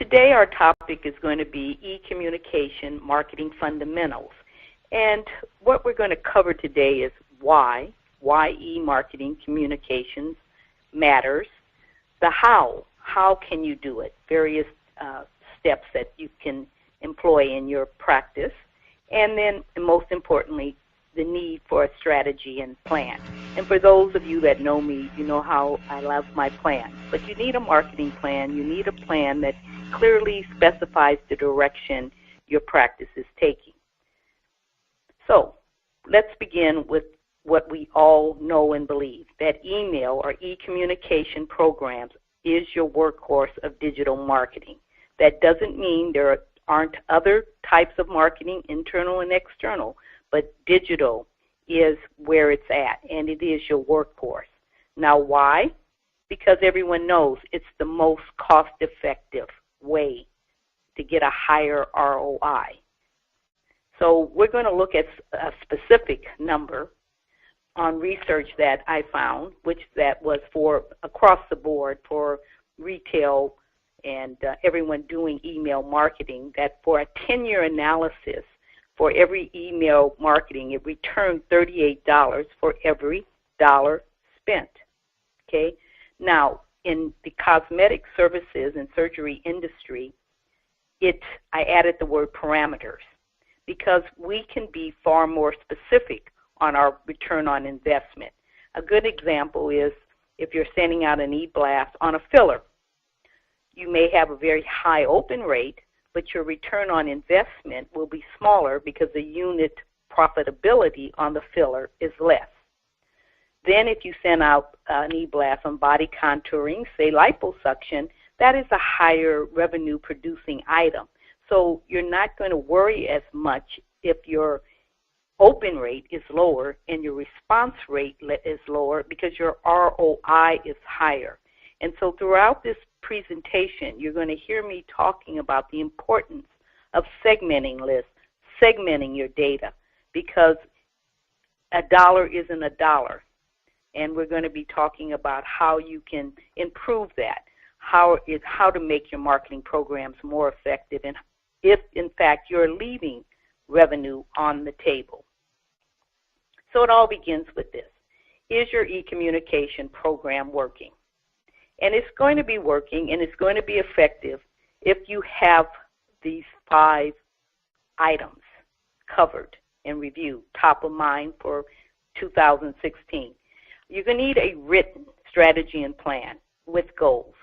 Today our topic is going to be e-communication marketing fundamentals. And what we're going to cover today is why e-marketing communications matters, the how can you do it, various steps that you can employ in your practice, and then most importantly, the need for a strategy and plan. And for those of you that know me, you know how I love my plan. But you need a marketing plan. You need a plan that clearly specifies the direction your practice is taking. So let's begin with what we all know and believe, that email or e-communication programs is your workhorse of digital marketing. That doesn't mean there aren't other types of marketing, internal and external, but digital is where it's at, and it is your workhorse. Now why? Because everyone knows it's the most cost-effective way to get a higher ROI. So we're going to look at a specific number on research that I found, which that was for across the board for retail and everyone doing email marketing, that for a 10-year analysis, for every email marketing, it returned $38 for every dollar spent. Okay? Now, in the cosmetic services and surgery industry, I added the word parameters because we can be far more specific on our return on investment. A good example is if you're sending out an e-blast on a filler. You may have a very high open rate, but your return on investment will be smaller because the unit profitability on the filler is less. Then if you send out an e-blast on body contouring, say liposuction, that is a higher revenue producing item. So you're not going to worry as much if your open rate is lower and your response rate is lower because your ROI is higher. And so throughout this presentation, you're going to hear me talking about the importance of segmenting lists, segmenting your data, because a dollar isn't a dollar. And we're going to be talking about how you can improve that, how to make your marketing programs more effective, and if, in fact, you're leaving revenue on the table. So it all begins with this. Is your e-communication program working? And it's going to be working and it's going to be effective if you have these 5 items covered and reviewed, top of mind for 2016. You're going to need a written strategy and plan with goals.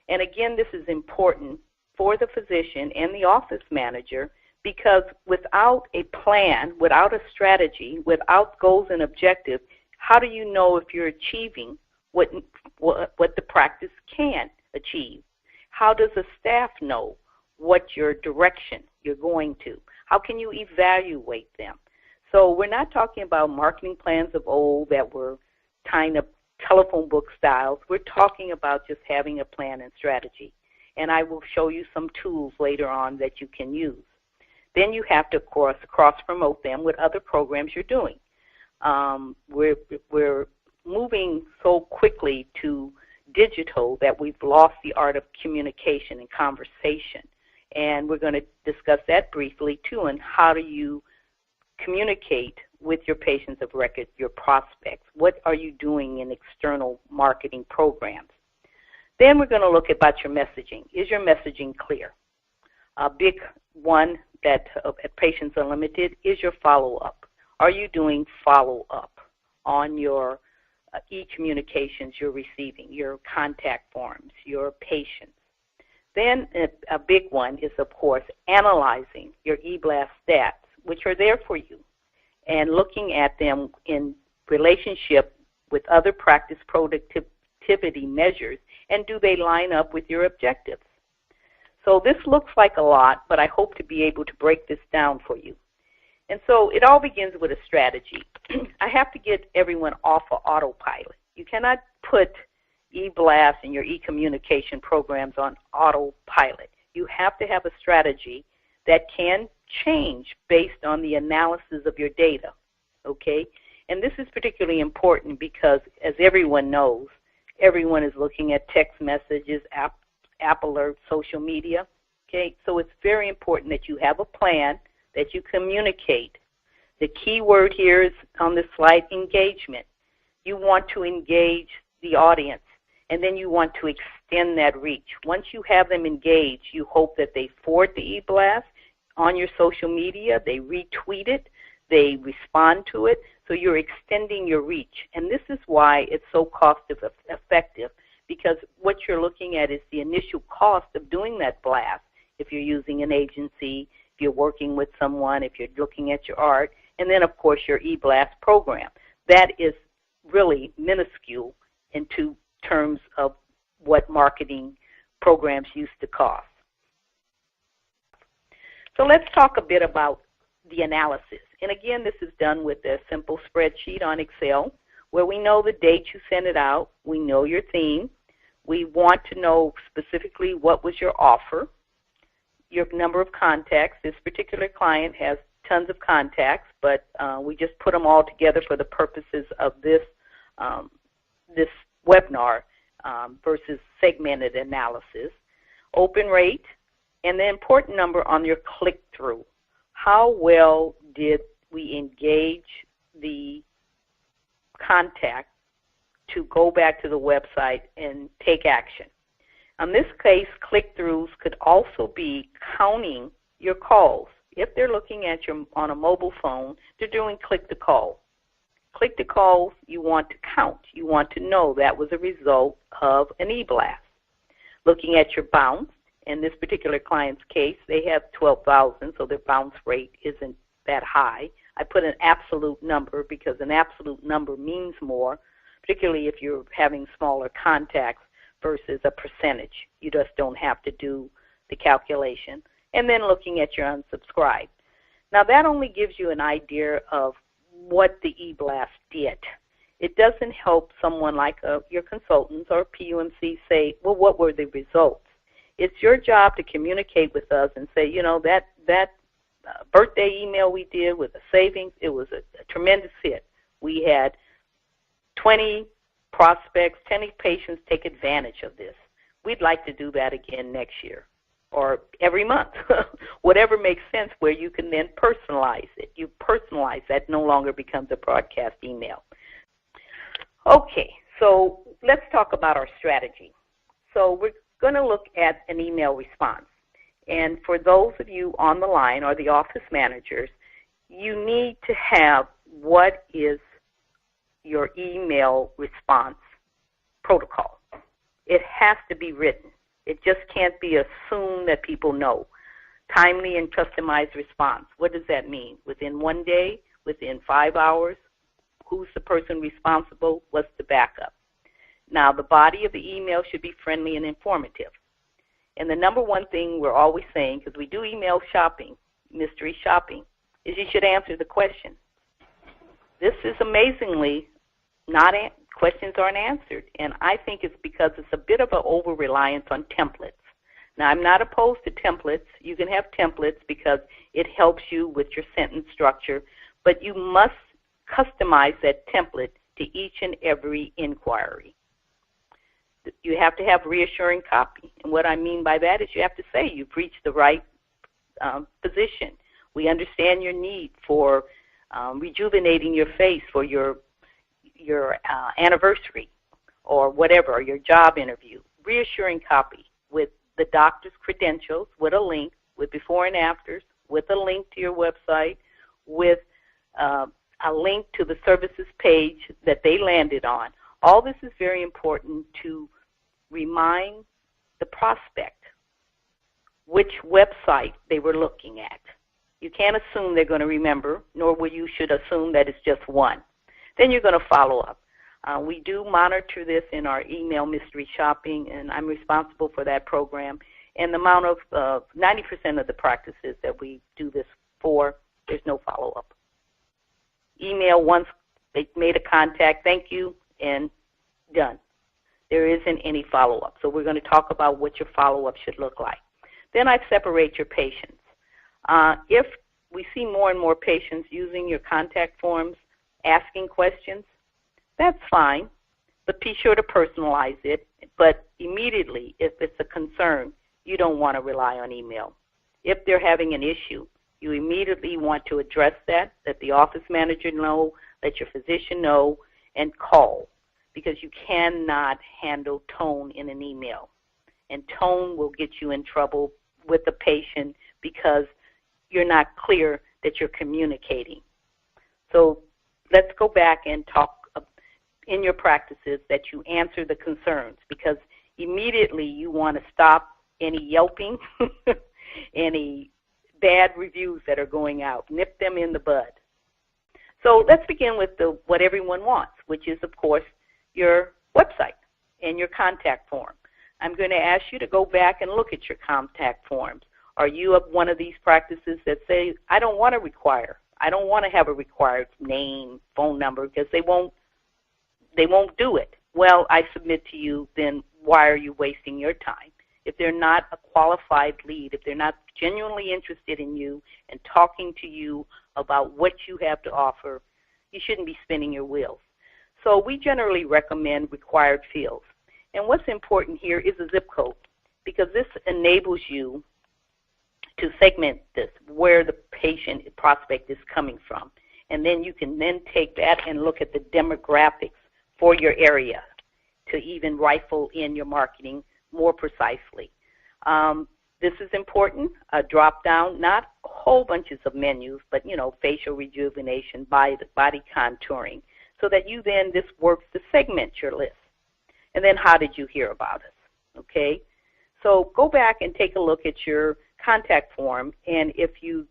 And again, this is important for the physician and the office manager because without a plan, without a strategy, without goals and objectives, how do you know if you're achieving what the practice can achieve? How does the staff know what your direction you're going to? How can you evaluate them? So we're not talking about marketing plans of old that were kind of telephone book styles. We're talking about just having a plan and strategy. And I will show you some tools later on that you can use. Then you have to, of course, cross-promote them with other programs you're doing. We're moving so quickly to digital that we've lost the art of communication and conversation. And we're going to discuss that briefly, too, and how do you communicate with your patients of record, your prospects. What are you doing in external marketing programs? Then we're going to look about your messaging. Is your messaging clear? A big one that at Patients Unlimited is your follow-up. Are you doing follow-up on your e-communications you're receiving, your contact forms, your patients? Then a big one is, of course, analyzing your e-blast stats, which are there for you, and looking at them in relationship with other practice productivity measures, and do they line up with your objectives? So this looks like a lot, but I hope to be able to break this down for you. And so it all begins with a strategy. I have to get everyone off of autopilot. You cannot put e-blast and your e-communication programs on autopilot. You have to have a strategy that can change based on the analysis of your data, okay? And this is particularly important because, as everyone knows, everyone is looking at text messages, app alerts, social media. Okay, so it's very important that you have a plan, that you communicate. The key word here is on this slide, engagement. You want to engage the audience, and then you want to extend that reach. Once you have them engaged, you hope that they forward the e-blast on your social media, they retweet it, they respond to it, so you're extending your reach. And this is why it's so cost effective, because what you're looking at is the initial cost of doing that blast. If you're using an agency, if you're working with someone, if you're looking at your art, and then, of course, your e-blast program. That is really minuscule into terms of what marketing programs used to cost. So let's talk a bit about the analysis. And again, this is done with a simple spreadsheet on Excel where we know the date you sent it out, we know your theme, we want to know specifically what was your offer, your number of contacts. This particular client has tons of contacts, but we just put them all together for the purposes of this this webinar versus segmented analysis. Open rate, and the important number on your click-through. How well did we engage the contact to go back to the website and take action? In this case, click-throughs could also be counting your calls. If they're looking at your on a mobile phone, they're doing click-to-call. Click-to-calls you want to count. You want to know that was a result of an e-blast. Looking at your bounce, in this particular client's case, they have 12,000, so their bounce rate isn't that high. I put an absolute number because an absolute number means more, particularly if you're having smaller contacts versus a percentage. You just don't have to do the calculation. And then looking at your unsubscribed. Now that only gives you an idea of what the e-blast did. It doesn't help someone like your consultants or PUMC say, well, what were the results? It's your job to communicate with us and say, you know, that birthday email we did with the savings, it was a tremendous hit. We had 20 prospects, 20 patients take advantage of this. We'd like to do that again next year or every month, whatever makes sense, where you can then personalize it. You personalize that, no longer becomes a broadcast email. Okay, so let's talk about our strategy. So we're going to look at an email response. And for those of you on the line or the office managers, you need to have what is your email response protocol. It has to be written. It just can't be assumed that people know. Timely and customized response. What does that mean? Within 1 day? Within 5 hours? Who's the person responsible? What's the backup? Now, the body of the email should be friendly and informative. And the number one thing we're always saying, because we do email shopping, mystery shopping, is you should answer the question. This is amazingly questions aren't answered. And I think it's because it's a bit of an over-reliance on templates. Now, I'm not opposed to templates. You can have templates because it helps you with your sentence structure, but you must customize that template to each and every inquiry. You have to have reassuring copy. And what I mean by that is you have to say you've reached the right position. We understand your need for rejuvenating your face for your anniversary or whatever, or your job interview. Reassuring copy with the doctor's credentials, with a link, with before and afters, with a link to your website, with a link to the services page that they landed on. All this is very important to remind the prospect which website they were looking at. You can't assume they're going to remember, nor will you should assume that it's just one. Then you're going to follow up. We do monitor this in our email mystery shopping, and I'm responsible for that program. And the amount of 90% of the practices that we do this for, there's no follow-up. Email once they made a contact, thank you, and done. There isn't any follow-up. So we're going to talk about what your follow-up should look like. Then I separate your patients. If we see more and more patients using your contact forms, asking questions, that's fine, but be sure to personalize it. But immediately, if it's a concern, you don't want to rely on email. If they're having an issue, you immediately want to address that, let the office manager know, let your physician know, and call, because you cannot handle tone in an email. And tone will get you in trouble with the patient because you're not clear that you're communicating. So let's go back and talk in your practices that you answer the concerns, because immediately you want to stop any yelping, any bad reviews that are going out. Nip them in the bud. So let's begin with what everyone wants, which is, of course, your website and your contact form. I'm going to ask you to go back and look at your contact forms. Are you of one of these practices that say, I don't want to have a required name, phone number, because they won't do it? Well, I submit to you, then why are you wasting your time? If they're not a qualified lead, if they're not genuinely interested in you and talking to you about what you have to offer, you shouldn't be spinning your wheels. So we generally recommend required fields. And what's important here is a zip code, because this enables you to segment this, where the patient prospect is coming from. And then you can then take that and look at the demographics for your area to even rifle in your marketing more precisely. This is important, a drop-down, not whole bunches of menus, but, facial rejuvenation, body contouring, so that this works to segment your list. And then how did you hear about us? Okay? So go back and take a look at your contact form, and if you're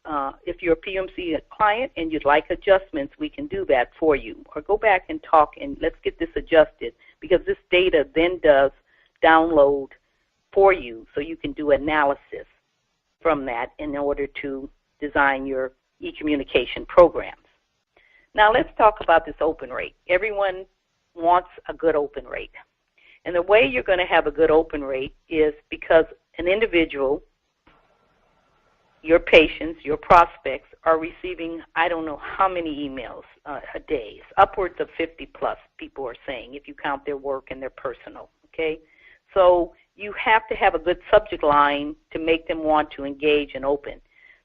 a PUMC client and you'd like adjustments, we can do that for you. Or go back and talk and let's get this adjusted, because this data then does download for you so you can do analysis from that in order to design your e-communication programs. Now let's talk about this open rate. Everyone wants a good open rate. And the way you're going to have a good open rate is because an individual, your patients, your prospects, are receiving, I don't know how many emails a day. It's upwards of 50 plus, people are saying, if you count their work and their personal, okay? So you have to have a good subject line to make them want to engage and open.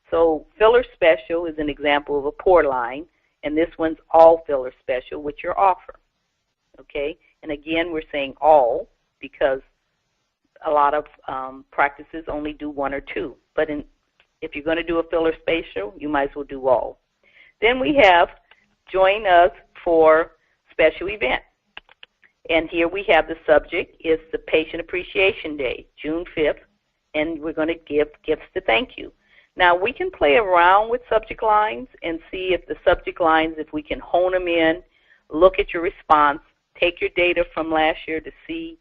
So filler special is an example of a pour line, and this one's all filler special with your offer, okay? And again, we're saying all because a lot of practices only do one or two. But if you're going to do a filler special, you might as well do all. Then we have join us for special event. And here we have the subject is the Patient Appreciation Day, June 5th, and we're going to give gifts to thank you. Now, we can play around with subject lines and see if the subject lines, if we can hone them in, look at your response, take your data from last year to see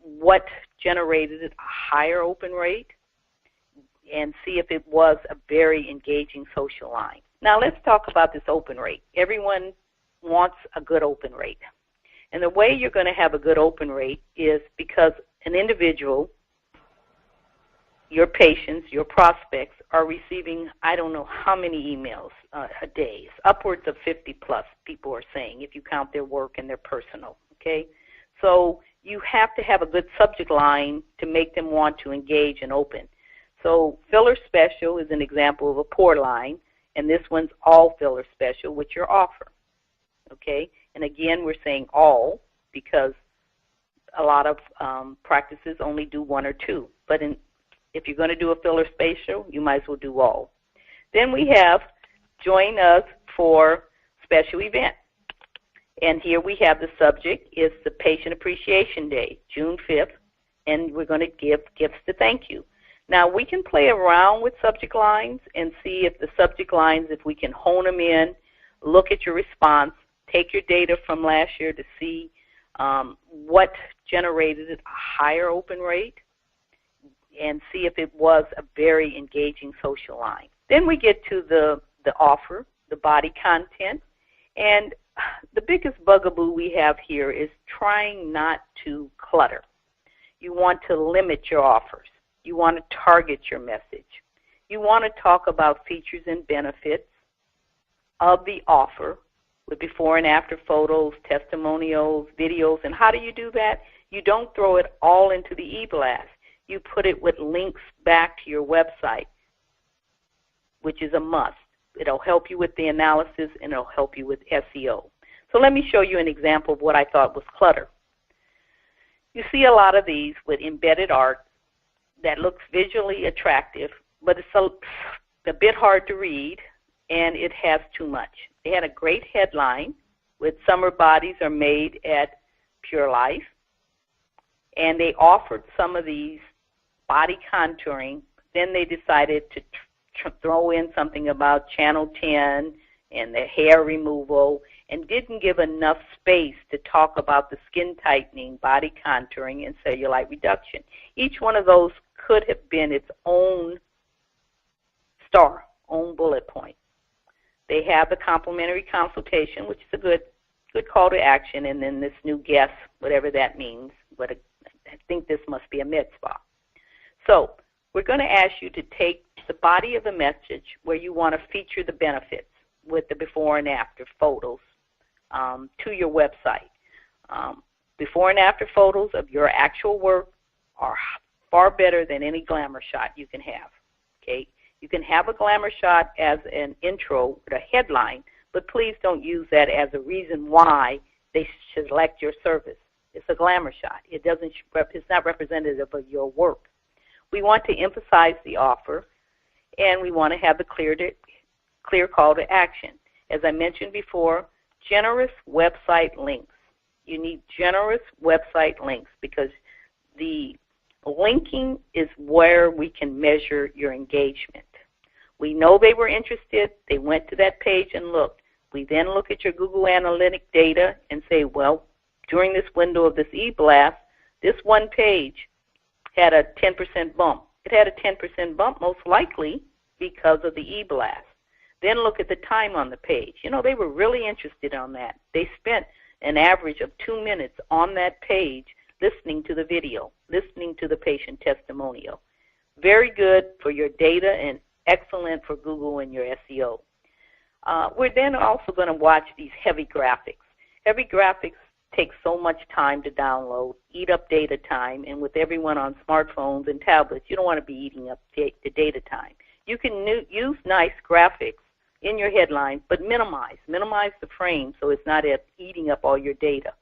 what generated a higher open rate, and see if it was a very engaging social line. Now let's talk about this open rate. Everyone wants a good open rate. And the way you're going to have a good open rate is because an individual, your patients, your prospects, are receiving, I don't know how many emails a day. It's upwards of 50 plus, people are saying, if you count their work and their personal, okay? So you have to have a good subject line to make them want to engage and open. So filler special is an example of a pour line, and this one's all filler special with your offer, okay? And again, we're saying all because a lot of practices only do one or two. But if you're going to do a filler special, you might as well do all. Then we have join us for special event. And here we have the subject is the Patient Appreciation Day, June 5th, and we're going to give gifts to thank you. Now, we can play around with subject lines and see if the subject lines, if we can hone them in, look at your response, take your data from last year to see what generated a higher open rate, and see if it was a very engaging social line. Then we get to the offer, the body content, and the biggest bugaboo we have here is trying not to clutter. You want to limit your offers. You want to target your message. You want to talk about features and benefits of the offer with before and after photos, testimonials, videos. And how do you do that? You don't throw it all into the e-blast. you put it with links back to your website, which is a must. It'll help you with the analysis, and it'll help you with SEO. So let me show you an example of what I thought was clutter. You see a lot of these with embedded art that looks visually attractive, but it's a bit hard to read, and it has too much. They had a great headline with "Summer Bodies Are Made at Pure Life," and they offered some of these body contouring. Then they decided to throw in something about Channel 10 and the hair removal, and didn't give enough space to talk about the skin tightening, body contouring, and cellulite reduction. Each one of those could have been its own star, own bullet point. They have the complimentary consultation, which is a good call to action, and then this new guest, whatever that means. But I think this must be a mitzvah. So we're going to ask you to take the body of the message where you want to feature the benefits with the before and after photos to your website. Before and after photos of your actual work are far better than any glamour shot you can have. Okay, you can have a glamour shot as an intro with a headline, but please don't use that as a reason why they should select your service. It's a glamour shot. It's not representative of your work. We want to emphasize the offer, and we want to have the clear call to action. As I mentioned before, generous website links. You need generous website links because the linking is where we can measure your engagement. We know they were interested. They went to that page and looked. We then look at your Google Analytic data and say, well, during this window of this e-blast, this one page had a 10% bump. It had a 10% bump most likely because of the e-blast. Then look at the time on the page. You know, they were really interested on that. They spent an average of 2 minutes on that page listening to the video, listening to the patient testimonial. Very good for your data and excellent for Google and your SEO. We're then also going to watch these heavy graphics. Heavy graphics take so much time to download, eat up data time, and with everyone on smartphones and tablets, you don't want to be eating up the data time. You can use nice graphics in your headline, but minimize the frame so it's not eating up all your data.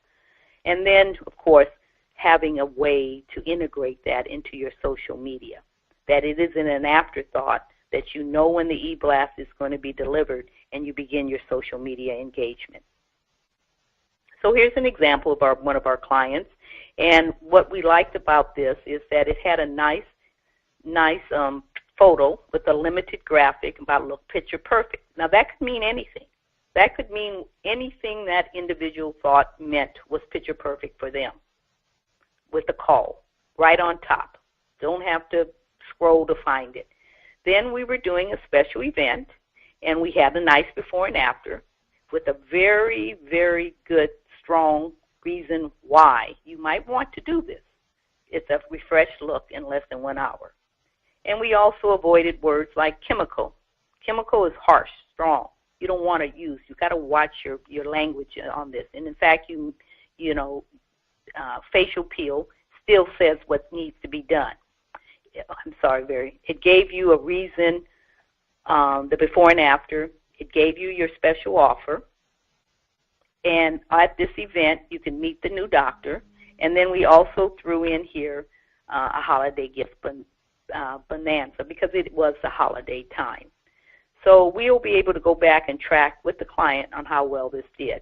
And then, of course, having a way to integrate that into your social media, that it isn't an afterthought, that you know when the e-blast is going to be delivered and you begin your social media engagement. So here's an example of one of our clients, and what we liked about this is that it had a nice photo with a limited graphic about look picture perfect. Now that could mean anything. That could mean anything that individual thought meant was picture perfect for them with the call right on top. Don't have to scroll to find it. Then we were doing a special event, and we had a nice before and after with a very, very good, strong reason why you might want to do this. It's a refreshed look in less than 1 hour. And we also avoided words like chemical. Chemical is harsh, strong. You don't want to use. You've got to watch your language on this. And in fact, facial peel still says what needs to be done. I'm sorry, it gave you a reason, the before and after. It gave you your special offer. And at this event, you can meet the new doctor. And then we also threw in here a holiday gift bonanza because it was the holiday time. So we'll be able to go back and track with the client on how well this did.